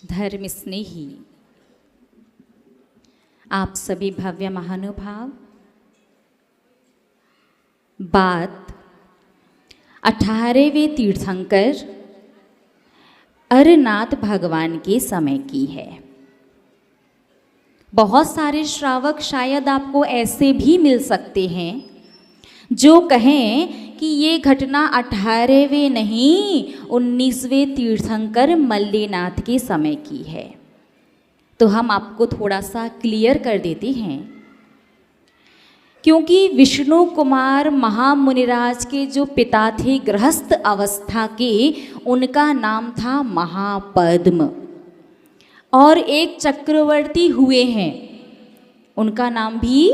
धर्म स्नेही आप सभी भव्य महानुभाव, बात 18वें तीर्थंकर अरनाथ भगवान के समय की है। बहुत सारे श्रावक शायद आपको ऐसे भी मिल सकते हैं जो कहें कि ये घटना 18वें नहीं 19वें तीर्थंकर मल्लिनाथ के समय की है। तो हम आपको थोड़ा सा क्लियर कर देते हैं, क्योंकि विष्णु कुमार महामुनिराज के जो पिता थे गृहस्थ अवस्था के, उनका नाम था महापद्म, और एक चक्रवर्ती हुए हैं, उनका नाम भी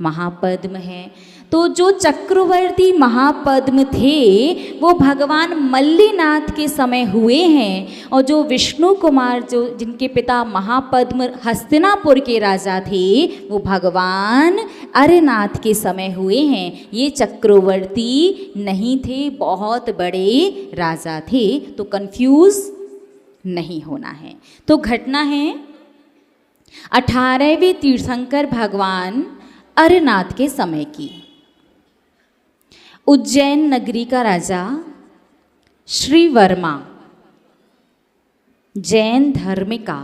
महापद्म है। तो जो चक्रवर्ती महापद्म थे वो भगवान मल्लिनाथ के समय हुए हैं, और जो विष्णु कुमार जो जिनके पिता महापद्म हस्तिनापुर के राजा थे वो भगवान अरनाथ के समय हुए हैं। ये चक्रवर्ती नहीं थे, बहुत बड़े राजा थे, तो कंफ्यूज नहीं होना है। तो घटना है 18वें तीर्थंकर भगवान अरनाथ के समय की। उज्जैन नगरी का राजा श्री वर्मा जैन धर्म का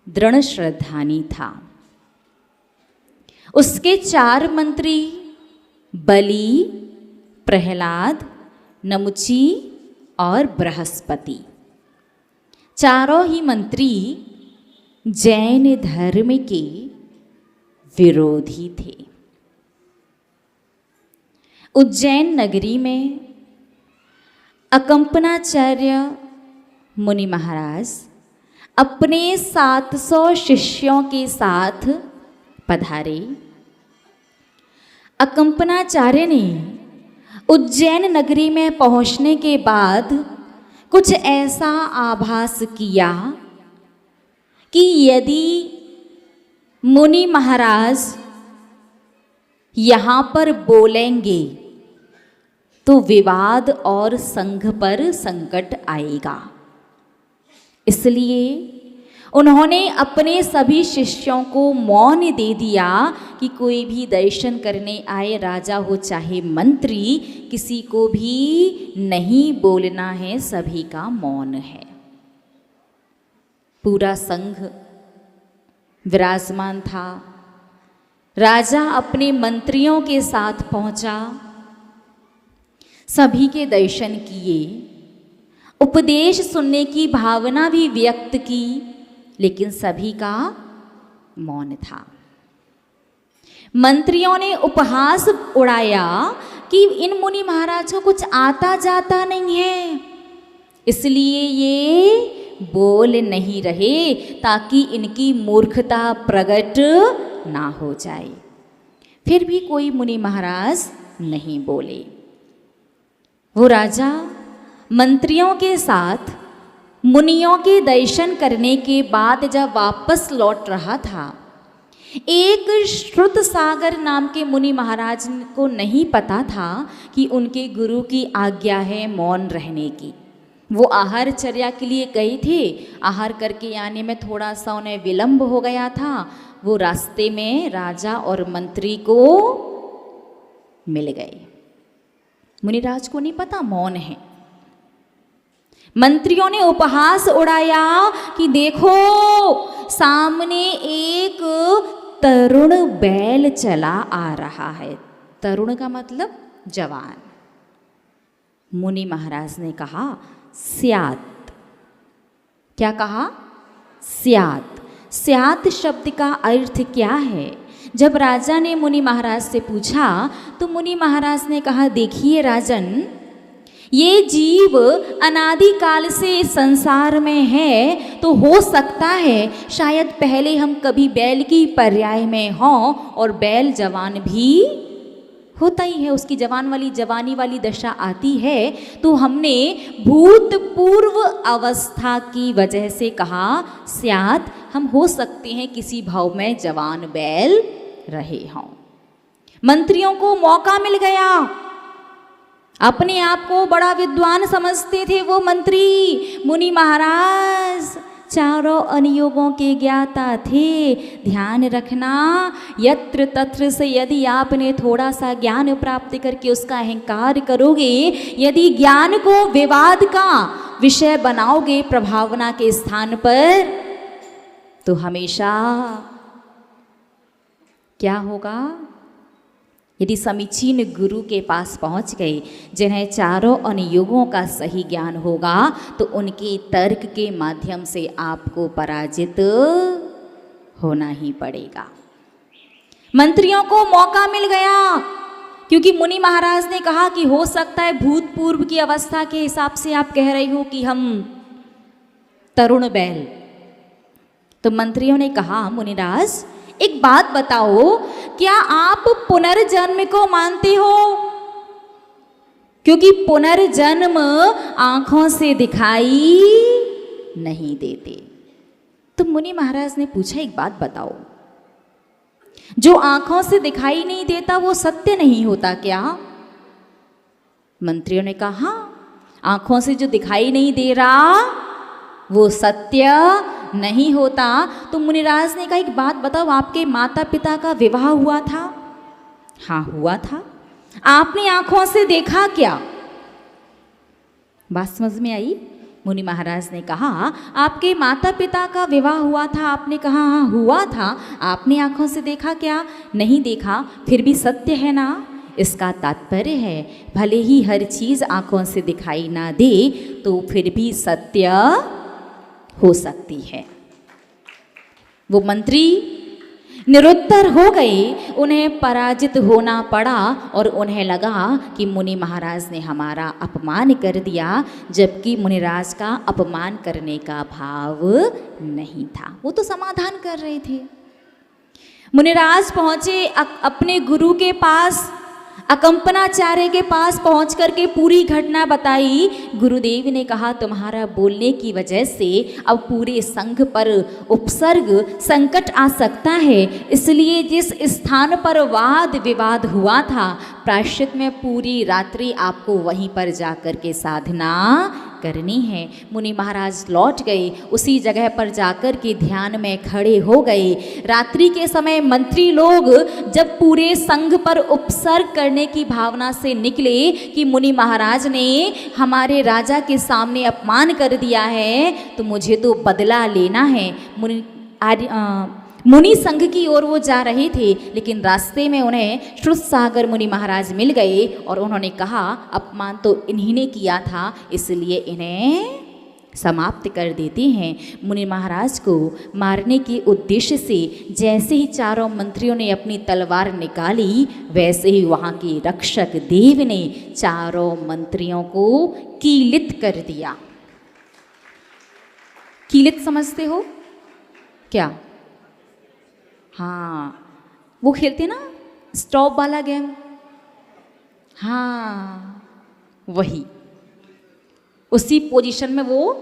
दृढ़ श्रद्धानी था। उसके 4 मंत्री बलि, प्रहलाद, नमुची और बृहस्पति, चारों ही मंत्री जैन धर्म के विरोधी थे। उज्जैन नगरी में अकंपनाचार्य मुनि महाराज अपने 700 शिष्यों के साथ पधारे। अकंपनाचार्य ने उज्जैन नगरी में पहुंचने के बाद कुछ ऐसा आभास किया कि यदि मुनि महाराज यहाँ पर बोलेंगे तो विवाद और संघ पर संकट आएगा। इसलिए उन्होंने अपने सभी शिष्यों को मौन दे दिया कि कोई भी दर्शन करने आए, राजा हो चाहे मंत्री, किसी को भी नहीं बोलना है, सभी का मौन है। पूरा संघ विराजमान था। राजा अपने मंत्रियों के साथ पहुंचा, सभी के दर्शन किए, उपदेश सुनने की भावना भी व्यक्त की, लेकिन सभी का मौन था। मंत्रियों ने उपहास उड़ाया कि इन मुनि महाराज को कुछ आता जाता नहीं है, इसलिए ये बोल नहीं रहे, ताकि इनकी मूर्खता प्रकट ना हो जाए। फिर भी कोई मुनि महाराज नहीं बोले। वो राजा मंत्रियों के साथ मुनियों के दर्शन करने के बाद जब वापस लौट रहा था, एक श्रुत सागर नाम के मुनि महाराज को नहीं पता था कि उनके गुरु की आज्ञा है मौन रहने की। वो आहार चर्या के लिए गए थे, आहार करके आने में थोड़ा सा उन्हें विलंब हो गया था। वो रास्ते में राजा और मंत्री को मिल गए। मुनिराज को नहीं पता मौन है। मंत्रियों ने उपहास उड़ाया कि देखो सामने एक तरुण बैल चला आ रहा है। तरुण का मतलब जवान। मुनि महाराज ने कहा स्यात्। क्या कहा? स्यात्। स्यात् शब्द का अर्थ क्या है? जब राजा ने मुनि महाराज से पूछा तो मुनि महाराज ने कहा, देखिए राजन, ये जीव अनादिकाल से संसार में है, तो हो सकता है शायद पहले हम कभी बैल की पर्याय में हों, और बैल जवान भी होता ही है, उसकी जवानी वाली दशा आती है। तो हमने भूतपूर्व अवस्था की वजह से कहा स्यात्, हम हो सकते हैं किसी भाव में जवान बैल रहे हों। मंत्रियों को मौका मिल गया। अपने आप को बड़ा विद्वान समझते थे वो मंत्री। मुनि महाराज चारों अनुयोगों के ज्ञाता थे। ध्यान रखना, यत्र तत्र से यदि आपने थोड़ा सा ज्ञान प्राप्त करके उसका अहंकार करोगे, यदि ज्ञान को विवाद का विषय बनाओगे प्रभावना के स्थान पर, तो हमेशा क्या होगा? यदि समीचीन गुरु के पास पहुंच गए, जिन्हें चारों अनुयुगों का सही ज्ञान होगा, तो उनके तर्क के माध्यम से आपको पराजित होना ही पड़ेगा। मंत्रियों को मौका मिल गया, क्योंकि मुनि महाराज ने कहा कि हो सकता है भूतपूर्व की अवस्था के हिसाब से आप कह रही हो कि हम तरुण बैल। तो मंत्रियों ने कहा, मुनिराज एक बात बताओ, क्या आप पुनर्जन्म को मानते हो? क्योंकि पुनर्जन्म आंखों से दिखाई नहीं देते। तो मुनि महाराज ने पूछा, एक बात बताओ, जो आंखों से दिखाई नहीं देता वो सत्य नहीं होता क्या? मंत्रियों ने कहा, हाँ, आंखों से जो दिखाई नहीं दे रहा वो सत्य नहीं होता। तो मुनिराज ने कहा, एक बात बताओ, आपके माता पिता का विवाह हुआ था? हाँ हुआ था। आपने आंखों से देखा क्या? बात समझ में आई? मुनि महाराज ने कहा, आपके माता पिता का विवाह हुआ था? आपने कहा हाँ हुआ था। आपने आंखों से देखा क्या? नहीं देखा। फिर भी सत्य है ना? इसका तात्पर्य है भले ही हर चीज आंखों से दिखाई ना दे, तो फिर भी सत्य हो सकती है। वो मंत्री निरुत्तर हो गए, उन्हें पराजित होना पड़ा और उन्हें लगा कि मुनि महाराज ने हमारा अपमान कर दिया, जबकि मुनिराज का अपमान करने का भाव नहीं था। वो तो समाधान कर रहे थे। मुनिराज पहुंचे अपने गुरु के पास, अकंपनाचार्य के पास पहुंच करके पूरी घटना बताई। गुरुदेव ने कहा, तुम्हारा बोलने की वजह से अब पूरे संघ पर उपसर्ग संकट आ सकता है, इसलिए जिस स्थान पर वाद विवाद हुआ था, प्रायश्चित में पूरी रात्रि आपको वहीं पर जाकर के साधना करनी है। मुनि महाराज लौट गए, उसी जगह पर जाकर के ध्यान में खड़े हो गए। रात्रि के समय मंत्री लोग जब पूरे संघ पर उपसर्ग करने की भावना से निकले कि मुनि महाराज ने हमारे राजा के सामने अपमान कर दिया है, तो मुझे तो बदला लेना है। मुनि संघ की ओर वो जा रहे थे, लेकिन रास्ते में उन्हें श्रुतसागर मुनि महाराज मिल गए और उन्होंने कहा, अपमान तो इन्हीं ने किया था, इसलिए इन्हें समाप्त कर देते हैं। मुनि महाराज को मारने के उद्देश्य से जैसे ही चारों मंत्रियों ने अपनी तलवार निकाली, वैसे ही वहाँ के रक्षक देव ने चारों मंत्रियों को कीलित कर दिया। कीलित समझते हो क्या? हाँ, वो खेलते ना स्टॉप वाला गेम, हाँ वही, उसी पोजीशन में वो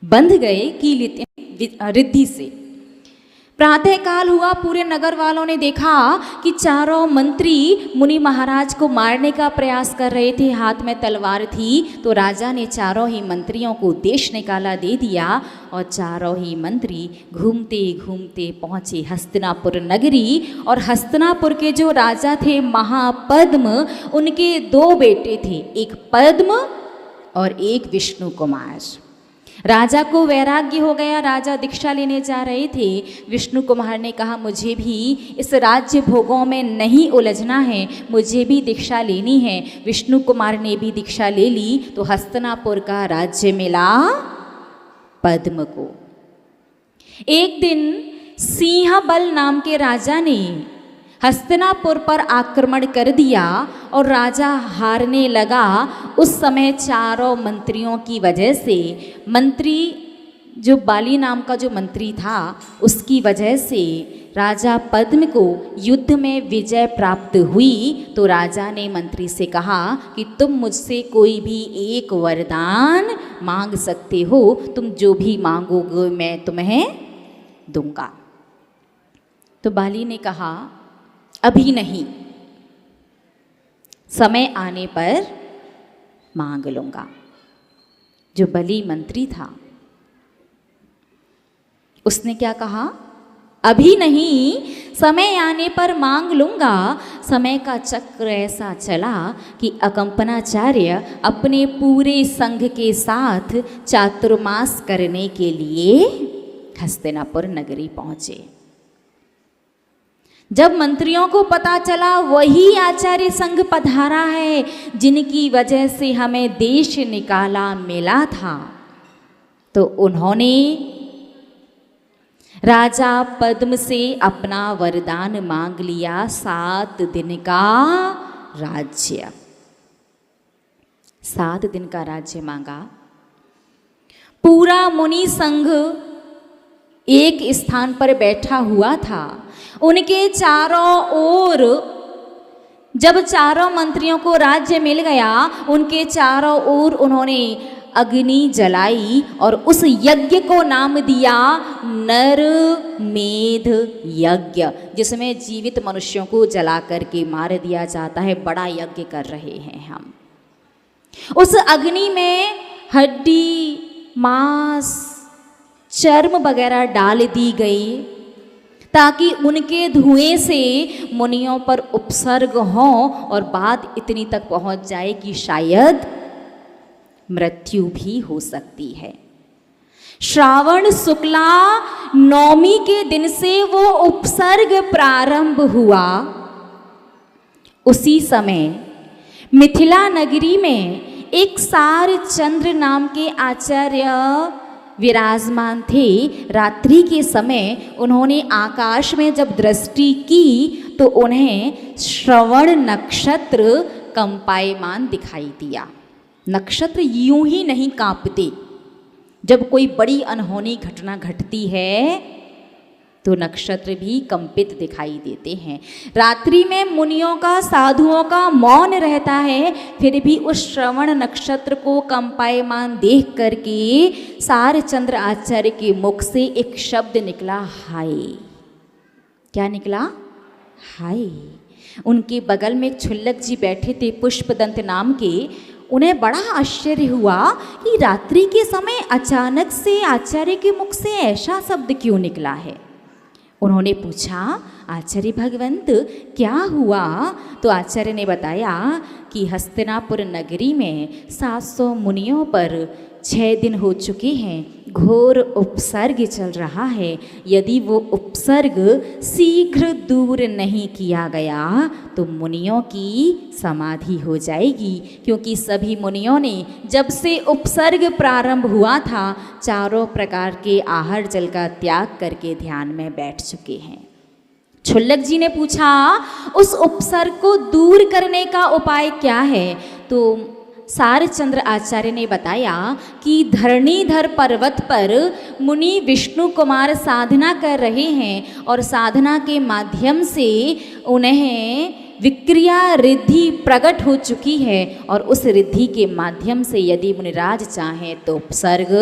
बंध गए कीलित रिद्धि से। प्रातःकाल हुआ, पूरे नगर वालों ने देखा कि चारों मंत्री मुनि महाराज को मारने का प्रयास कर रहे थे, हाथ में तलवार थी। तो राजा ने चारों ही मंत्रियों को देश निकाला दे दिया और चारों ही मंत्री घूमते घूमते पहुँचे हस्तिनापुर नगरी। और हस्तिनापुर के जो राजा थे महापद्म, उनके दो बेटे थे, एक पद्म और एक विष्णु कुमार। राजा को वैराग्य हो गया, राजा दीक्षा लेने जा रहे थे। विष्णु कुमार ने कहा, मुझे भी इस राज्य भोगों में नहीं उलझना है, मुझे भी दीक्षा लेनी है। विष्णु कुमार ने भी दीक्षा ले ली, तो हस्तिनापुर का राज्य मिला पद्म को। एक दिन सिंहबल नाम के राजा ने हस्तिनापुर पर आक्रमण कर दिया और राजा हारने लगा। उस समय चारों मंत्रियों की वजह से, मंत्री जो बाली नाम का जो मंत्री था, उसकी वजह से राजा पद्म को युद्ध में विजय प्राप्त हुई। तो राजा ने मंत्री से कहा कि तुम मुझसे कोई भी एक वरदान मांग सकते हो, तुम जो भी मांगोगे मैं तुम्हें दूंगा। तो बाली ने कहा, अभी नहीं, समय आने पर मांग लूंगा। जो बलि मंत्री था उसने क्या कहा, अभी नहीं, समय आने पर मांग लूंगा। समय का चक्र ऐसा चला कि अकंपनाचार्य अपने पूरे संघ के साथ चातुर्मास करने के लिए हस्तिनापुर नगरी पहुंचे। जब मंत्रियों को पता चला वही आचार्य संघ पधारा है जिनकी वजह से हमें देश निकाला मिला था, तो उन्होंने राजा पद्म से अपना वरदान मांग लिया, 7 दिन का राज्य। 7 दिन का राज्य मांगा। पूरा मुनि संघ एक स्थान पर बैठा हुआ था। उनके चारों ओर, जब चारों मंत्रियों को राज्य मिल गया, उनके चारों ओर उन्होंने अग्नि जलाई और उस यज्ञ को नाम दिया नर मेध यज्ञ, जिसमें जीवित मनुष्यों को जला करके मार दिया जाता है। बड़ा यज्ञ कर रहे हैं हम। उस अग्नि में हड्डी, मांस, चर्म वगैरह डाल दी गई ताकि उनके धुएं से मुनियों पर उपसर्ग हो और बात इतनी तक पहुंच जाए कि शायद मृत्यु भी हो सकती है। श्रावण शुक्ला नवमी के दिन से वो उपसर्ग प्रारंभ हुआ। उसी समय मिथिला नगरी में एक सार चंद्र नाम के आचार्य विराजमान थे। रात्रि के समय उन्होंने आकाश में जब दृष्टि की तो उन्हें श्रवण नक्षत्र कंपायमान दिखाई दिया। नक्षत्र यूं ही नहीं कांपते। जब कोई बड़ी अनहोनी घटना घटती है तो नक्षत्र भी कंपित दिखाई देते हैं। रात्रि में मुनियों का, साधुओं का मौन रहता है, फिर भी उस श्रवण नक्षत्र को कंपायमान देख करके सारचंद्र आचार्य के मुख से एक शब्द निकला, हाय। क्या निकला? हाय। उनके बगल में एक छुल्लक जी बैठे थे पुष्पदंत नाम के। उन्हें बड़ा आश्चर्य हुआ कि रात्रि के समय अचानक से आचार्य के मुख से ऐसा शब्द क्यों निकला है। उन्होंने पूछा, आचार्य भगवंत क्या हुआ? तो आचार्य ने बताया कि हस्तिनापुर नगरी में 700 मुनियों पर 6 दिन हो चुके हैं, घोर उपसर्ग चल रहा है। यदि वो उपसर्ग शीघ्र दूर नहीं किया गया तो मुनियों की समाधि हो जाएगी, क्योंकि सभी मुनियों ने जब से उपसर्ग प्रारंभ हुआ था चारों प्रकार के आहार जल का त्याग करके ध्यान में बैठ चुके हैं। छुल्लक जी ने पूछा, उस उपसर्ग को दूर करने का उपाय क्या है? तो सारचंद्र आचार्य ने बताया कि धरणीधर पर्वत पर मुनि विष्णु कुमार साधना कर रहे हैं और साधना के माध्यम से उन्हें विक्रिया रिद्धि प्रकट हो चुकी है और उस रिद्धि के माध्यम से यदि मुनिराज चाहें तो उपसर्ग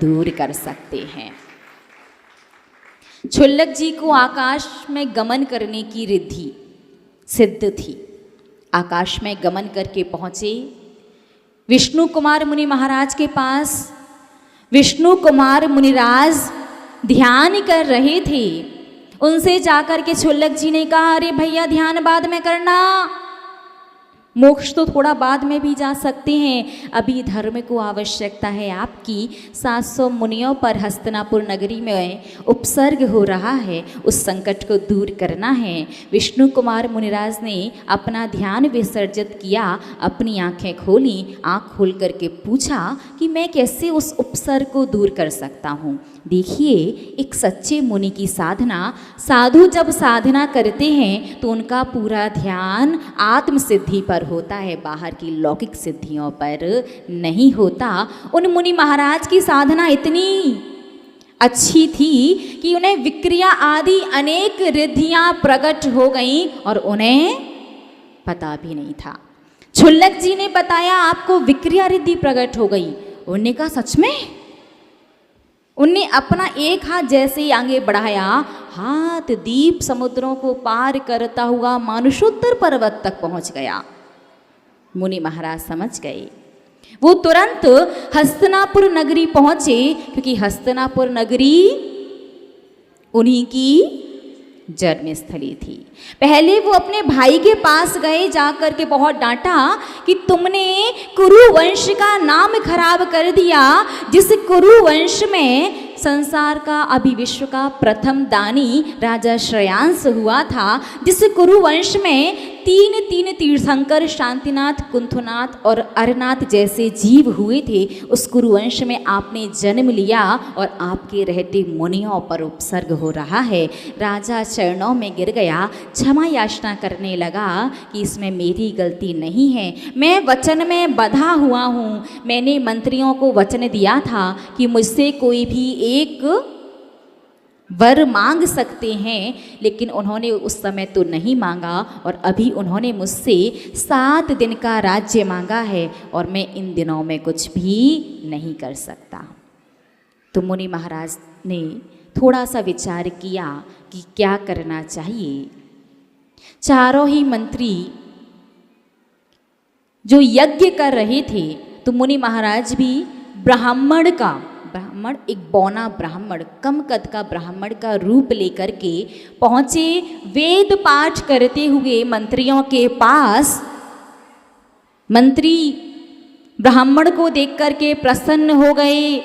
दूर कर सकते हैं। छुल्लक जी को आकाश में गमन करने की रिद्धि सिद्ध थी। आकाश में गमन करके पहुँचे विष्णु कुमार मुनि महाराज के पास। विष्णु कुमार मुनिराज ध्यान कर रहे थे। उनसे जाकर के छुल्लक जी ने कहा, अरे भैया ध्यान बाद में करना, मोक्ष तो थोड़ा बाद में भी जा सकते हैं, अभी धर्म को आवश्यकता है आपकी। 700 मुनियों पर हस्तिनापुर नगरी में उपसर्ग हो रहा है, उस संकट को दूर करना है। विष्णु कुमार मुनिराज ने अपना ध्यान विसर्जित किया, अपनी आंखें खोली। आंख खोल करके पूछा कि मैं कैसे उस उपसर्ग को दूर कर सकता हूँ। देखिए, एक सच्चे मुनि की साधना, साधु जब साधना करते हैं तो उनका पूरा ध्यान आत्म सिद्धि पर होता है, बाहर की लौकिक सिद्धियों पर नहीं होता। उन मुनि महाराज की साधना इतनी अच्छी थी कि उन्हें विक्रिया आदि अनेक रिद्धियां प्रकट हो गईं और उन्हें पता भी नहीं था। छुल्लक जी ने बताया, आपको विक्रिया रिद्धि प्रकट हो गई। उन्होंने कहा, सच में? उनने अपना एक हाथ जैसे ही आगे बढ़ाया, हाथ दीप समुद्रों को पार करता हुआ मानुषोत्तर पर्वत तक पहुंच गया। मुनि महाराज समझ गए। वो तुरंत हस्तिनापुर नगरी पहुंचे, क्योंकि हस्तिनापुर नगरी उन्हीं की जन्मस्थली थी। पहले वो अपने भाई के पास गए, जाकर के बहुत डांटा कि तुमने कुरु वंश का नाम खराब कर दिया, जिस कुरु वंश में संसार का अभी विश्व का प्रथम दानी राजा श्रेयांस हुआ था, जिस कुरु वंश में तीन तीर्थंकर शांतिनाथ, कुंथुनाथ और अरनाथ जैसे जीव हुए थे, उस कुरुवंश में आपने जन्म लिया और आपके रहते मुनियों पर उपसर्ग हो रहा है। राजा चरणों में गिर गया, क्षमा याचना करने लगा कि इसमें मेरी गलती नहीं है, मैं वचन में बंधा हुआ हूँ। मैंने मंत्रियों को वचन दिया था कि मुझसे कोई भी एक वर मांग सकते हैं, लेकिन उन्होंने उस समय तो नहीं मांगा और अभी उन्होंने मुझसे 7 दिन का राज्य मांगा है और मैं इन दिनों में कुछ भी नहीं कर सकता। तो मुनि महाराज ने थोड़ा सा विचार किया कि क्या करना चाहिए। चारों ही मंत्री जो यज्ञ कर रहे थे, तो मुनि महाराज भी ब्राह्मण एक बौना ब्राह्मण, कम कद का ब्राह्मण का रूप लेकर के पहुंचे वेद पाठ करते हुए मंत्रियों के पास। मंत्री ब्राह्मण को देख करके प्रसन्न हो गए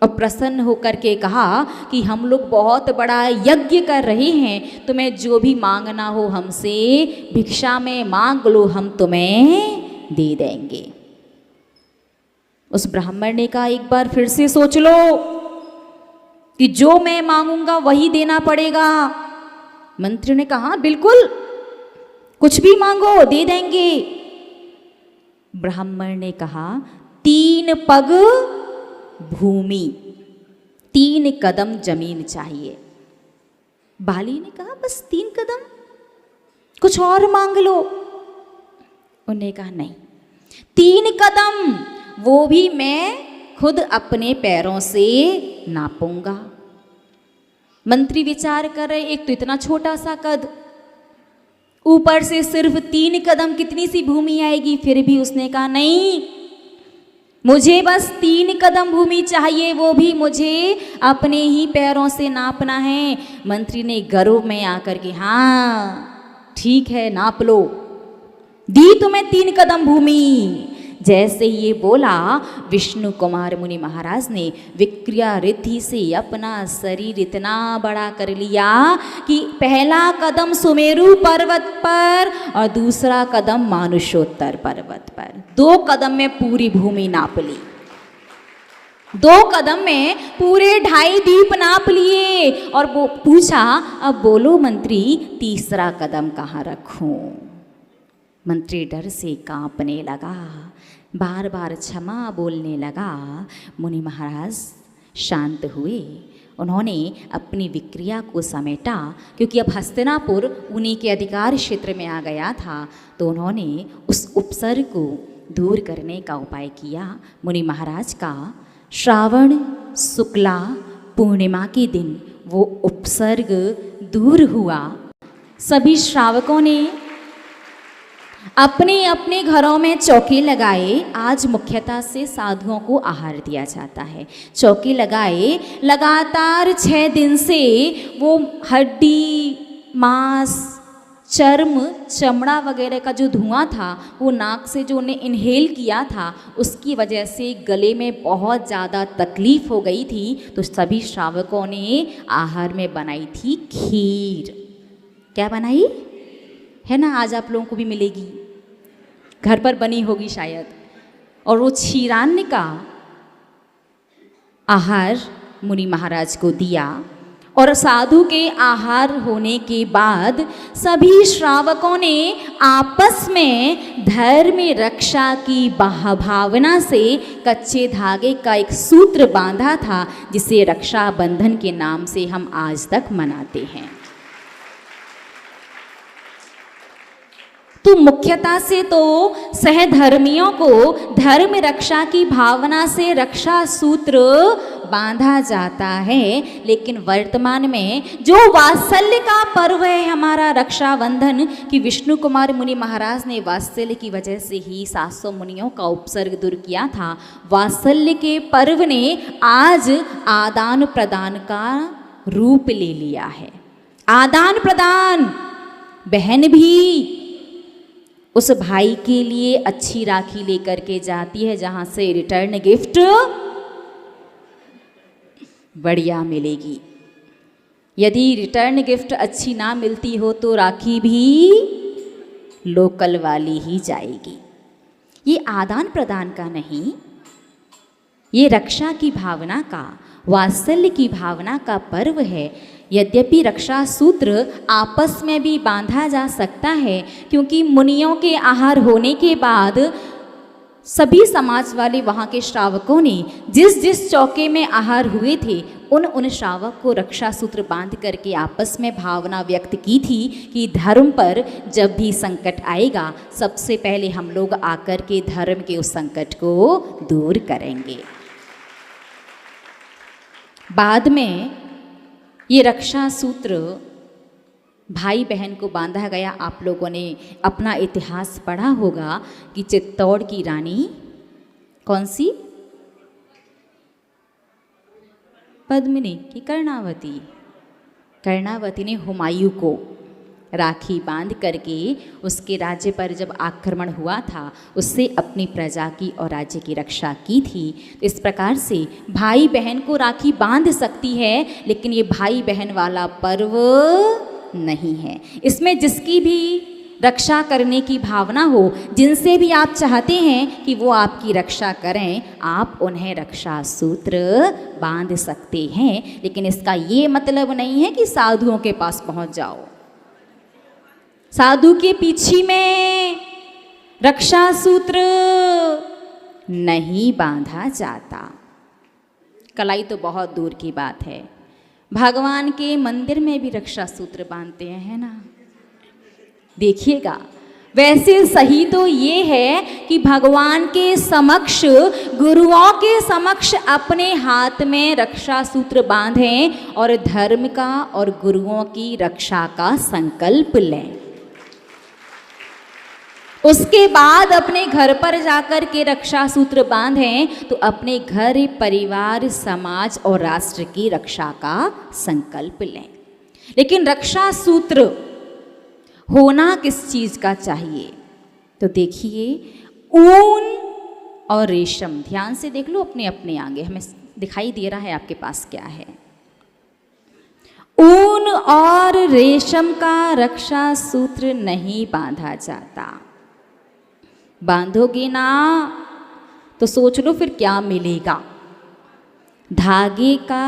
और प्रसन्न होकर के कहा कि हम लोग बहुत बड़ा यज्ञ कर रहे हैं, तुम्हें जो भी मांगना हो हमसे भिक्षा में मांग लो, हम तुम्हें दे देंगे। उस ब्राह्मण ने कहा एक बार फिर से सोच लो कि जो मैं मांगूंगा वही देना पड़ेगा। मंत्री ने कहा बिल्कुल, कुछ भी मांगो दे देंगे। ब्राह्मण ने कहा 3 पग भूमि, 3 कदम जमीन चाहिए। बाली ने कहा बस 3 कदम, कुछ और मांग लो। उन्होंने कहा नहीं, 3 कदम, वो भी मैं खुद अपने पैरों से नापूंगा। मंत्री विचार कर रहे, एक तो इतना छोटा सा कद, ऊपर से सिर्फ 3 कदम, कितनी सी भूमि आएगी। फिर भी उसने कहा नहीं, मुझे बस 3 कदम भूमि चाहिए, वो भी मुझे अपने ही पैरों से नापना है। मंत्री ने गर्व में आकर के हाँ ठीक है नाप लो, दी तुम्हें 3 कदम भूमि। जैसे ये बोला, विष्णु कुमार मुनि महाराज ने विक्रिया रिद्धि से अपना शरीर इतना बड़ा कर लिया कि पहला कदम सुमेरु पर्वत पर और दूसरा कदम मानुषोत्तर पर्वत पर, 2 कदम में पूरी भूमि नाप ली। 2 कदम में पूरे 2.5 द्वीप नाप लिए और वो पूछा अब बोलो मंत्री, तीसरा कदम कहाँ रखूं। मंत्री डर से कांपने लगा, बार बार क्षमा बोलने लगा। मुनि महाराज शांत हुए, उन्होंने अपनी विक्रिया को समेटा, क्योंकि अब हस्तिनापुर उन्हीं के अधिकार क्षेत्र में आ गया था, तो उन्होंने उस उपसर्ग को दूर करने का उपाय किया। मुनि महाराज का श्रावण शुक्ला पूर्णिमा के दिन वो उपसर्ग दूर हुआ। सभी श्रावकों ने अपने अपने घरों में चौके लगाए। आज मुख्यतः से साधुओं को आहार दिया जाता है। चौके लगाए, लगातार 6 दिन से वो हड्डी, मांस, चर्म, चमड़ा वगैरह का जो धुआं था, वो नाक से जो उन्हें इनहेल किया था, उसकी वजह से गले में बहुत ज़्यादा तकलीफ हो गई थी। तो सभी श्रावकों ने आहार में बनाई थी खीर। क्या बनाई है ना, आज आप लोगों को भी मिलेगी, घर पर बनी होगी शायद। और वो क्षीरान्न का आहार मुनि महाराज को दिया। और साधु के आहार होने के बाद सभी श्रावकों ने आपस में धर्म रक्षा की भावना से कच्चे धागे का एक सूत्र बांधा था, जिसे रक्षाबंधन के नाम से हम आज तक मनाते हैं। तो मुख्यतः से तो सहधर्मियों को धर्म रक्षा की भावना से रक्षा सूत्र बांधा जाता है। लेकिन वर्तमान में जो वात्सल्य का पर्व है हमारा रक्षाबंधन, कि विष्णु कुमार मुनि महाराज ने वात्सल्य की वजह से ही 700 मुनियों का उपसर्ग दूर किया था। वात्सल्य के पर्व ने आज आदान प्रदान का रूप ले लिया है। आदान प्रदान, बहन भी उस भाई के लिए अच्छी राखी लेकर के जाती है जहां से रिटर्न गिफ्ट बढ़िया मिलेगी। यदि रिटर्न गिफ्ट अच्छी ना मिलती हो तो राखी भी लोकल वाली ही जाएगी। ये आदान प्रदान का नहीं, ये रक्षा की भावना का, वात्सल्य की भावना का पर्व है। यद्यपि रक्षा सूत्र आपस में भी बांधा जा सकता है, क्योंकि मुनियों के आहार होने के बाद सभी समाज वाले वहाँ के श्रावकों ने जिस जिस चौके में आहार हुए थे उन श्रावक को रक्षा सूत्र बांध करके आपस में भावना व्यक्त की थी कि धर्म पर जब भी संकट आएगा सबसे पहले हम लोग आकर के धर्म के उस संकट को दूर करेंगे। बाद में ये रक्षा सूत्र भाई बहन को बांधा गया। आप लोगों ने अपना इतिहास पढ़ा होगा कि चित्तौड़ की रानी कौन सी, पद्मिनी की कर्णावती, कर्णावती ने हुमायूं को राखी बांध करके उसके राज्य पर जब आक्रमण हुआ था उससे अपनी प्रजा की और राज्य की रक्षा की थी। तो इस प्रकार से भाई बहन को राखी बांध सकती है, लेकिन ये भाई बहन वाला पर्व नहीं है। इसमें जिसकी भी रक्षा करने की भावना हो, जिनसे भी आप चाहते हैं कि वो आपकी रक्षा करें, आप उन्हें रक्षा सूत्र बांध सकते हैं। लेकिन इसका ये मतलब नहीं है कि साधुओं के पास पहुंच जाओ। साधु के पीछे में रक्षा सूत्र नहीं बांधा जाता। कलाई तो बहुत दूर की बात है, भगवान के मंदिर में भी रक्षा सूत्र बांधते हैं, है ना। देखिएगा, वैसे सही तो ये है कि भगवान के समक्ष, गुरुओं के समक्ष अपने हाथ में रक्षा सूत्र बांधें और धर्म का और गुरुओं की रक्षा का संकल्प लें। उसके बाद अपने घर पर जाकर के रक्षा सूत्र बांधें तो अपने घर, परिवार, समाज और राष्ट्र की रक्षा का संकल्प लें। लेकिन रक्षा सूत्र होना किस चीज़ का चाहिए? तो देखिए, ऊन और रेशम, ध्यान से देख लो अपने अपने आगे, हमें दिखाई दे रहा है आपके पास क्या है। ऊन और रेशम का रक्षा सूत्र नहीं बांधा जाता। बांधोगे ना तो सोच लो फिर क्या मिलेगा। धागे का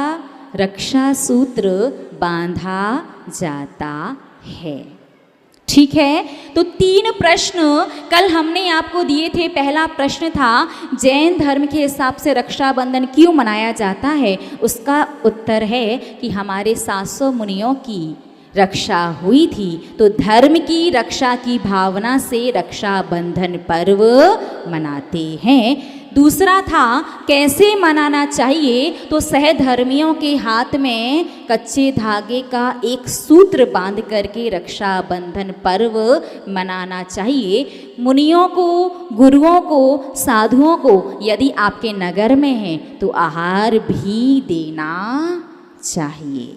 रक्षा सूत्र बांधा जाता है। ठीक है, तो 3 प्रश्न कल हमने आपको दिए थे। पहला प्रश्न था जैन धर्म के हिसाब से रक्षाबंधन क्यों मनाया जाता है। उसका उत्तर है कि हमारे 700 मुनियों की रक्षा हुई थी, तो धर्म की रक्षा की भावना से रक्षाबंधन पर्व मनाते हैं। दूसरा था कैसे मनाना चाहिए, तो सहधर्मियों के हाथ में कच्चे धागे का एक सूत्र बांध करके रक्षाबंधन पर्व मनाना चाहिए। मुनियों को, गुरुओं को, साधुओं को यदि आपके नगर में हैं तो आहार भी देना चाहिए।